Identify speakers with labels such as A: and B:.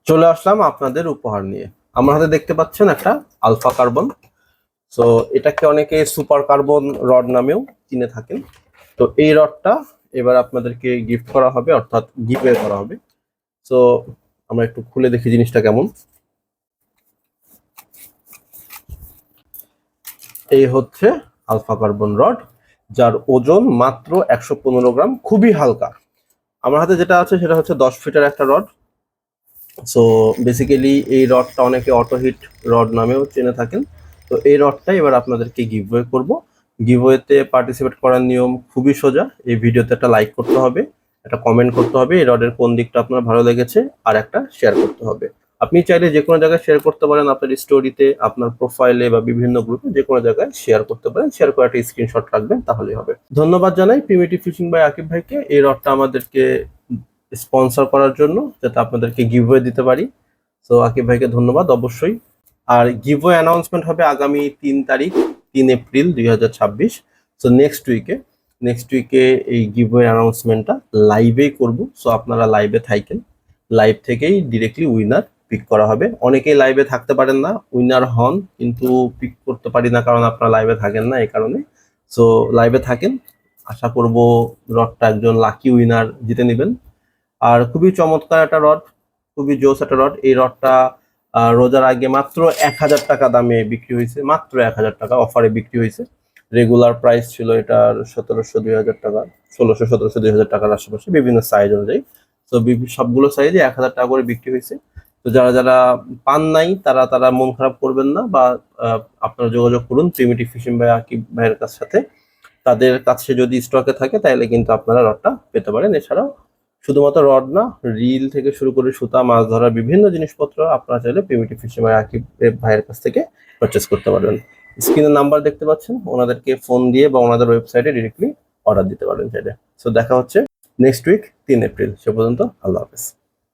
A: চলে আসলাম আপনাদের উপহার নিয়ে। আমার হাতে দেখতে পাচ্ছেন একটা আলফা কার্বন। সো এটাকে অনেকে সুপার কার্বন রড নামেও চিনে থাকেন। তো এই রডটা এবার আপনাদেরকে গিফট করা হবে, অর্থাৎ গিভওয়ে করা হবে। সো আমরা একটু খুলে দেখি জিনিসটা কেমন। এই হচ্ছে আলফা কার্বন রড, যার ওজন মাত্র 115 গ্রাম, খুবই হালকা। আমার হাতে যেটা আছে সেটা হচ্ছে 10 ফিটের একটা রড। সো বেসিক্যালি এই রডটা অনেকে অটো হিট রড নামেও চেনে থাকেন। তো এই রডটা এবার আপনাদেরকে গিভওয়ে করব। গিভওয়েতে পার্টিসিপেট করার নিয়ম খুবই সোজা। এই ভিডিওতে একটা লাইক করতে হবে, একটা কমেন্ট করতে হবে এই রডের কোন দিকটা আপনার ভালো লেগেছে, আর একটা শেয়ার করতে হবে। আপনি চাইলে যে কোনো জায়গায় শেয়ার করতে পারেন, আপনার স্টোরিতে, আপনার প্রোফাইলে বা বিভিন্ন গ্রুপে যে কোনো জায়গায় শেয়ার করতে পারেন। শেয়ার করে একটা স্ক্রিনশট রাখবেন, তাহলেই হবে। ধন্যবাদ জানাই প্রিমিটিভ ফিশিং বাই আকিব ভাইকে এই রডটা আমাদেরকে স্পন্সর করার জন্য, যাতে আপনাদেরকে গিভওয়ে দিতে পারি। তো আকিব ভাইকে ধন্যবাদ অবশ্যই। আর গিভওয়ে অ্যানাউন্সমেন্ট হবে আগামী 3 তারিখ, 3 এপ্রিল 2026। সো নেক্সট উইকে এই গিভওয়ে অ্যানাউন্সমেন্টটা লাইভেই করব। সো আপনারা লাইভে থাকেন, লাইভ থেকেই ডিরেক্টলি উইনার পিক করা হবে। অনেকেই লাইভে থাকতে পারেন না, উইনার হন কিন্তু পিক করতে পারি না, কারণ আপনারা লাইভে থাকেন না, এই কারণে। সো লাইভে থাকেন, আশা করব রডটা একজন লাকি উইনার জিতে নেবেন। আর খুবই চমৎকার একটা রড, খুবই জোস একটা রড। এই রডটা রোজার আগে মাত্র 1,000 টাকা দামে বিক্রি হয়েছে, মাত্র 1,000 টাকা অফারে বিক্রি হয়েছে। রেগুলার প্রাইস ছিল এটার 1,700, 2,000 টাকা, 1,600, 1,700, 2,000 টাকার আশেপাশে, বিভিন্ন সাইজ অনুযায়ী। তো সবগুলো সাইজে 1,000 টাকা করে বিক্রি হয়েছে। তো যারা যারা পান নাই তারা তারা মন খারাপ করবেন না, বা আপনারা যোগাযোগ করুন প্রিমিটিভ ফিশিং বাই আকিব ভাইয়ের সাথে। তাদের কাছে যদি স্টকে থাকে তাহলে কিন্তু আপনারা রডটা পেতে পারেন। এছাড়াও শুধুমাত্র রড না, রিল থেকে শুরু করে সুতা, মাছ ধরার বিভিন্ন জিনিসপত্র আপনারা চাইলে প্রিমিটিভ ফিশিং বাই আকিব ভাইয়ের কাছ থেকে পারচেস করতে পারবেন। স্ক্রিনে নাম্বার দেখতে পাচ্ছেন, ওনাদেরকে ফোন দিয়ে বা ওনাদের ওয়েবসাইটে ডিরেক্টলি অর্ডার দিতে পারেন চাইলে। সো দেখা হচ্ছে নেক্সট উইক 3 এপ্রিল। সে পর্যন্ত আল্লাহ হাফেজ।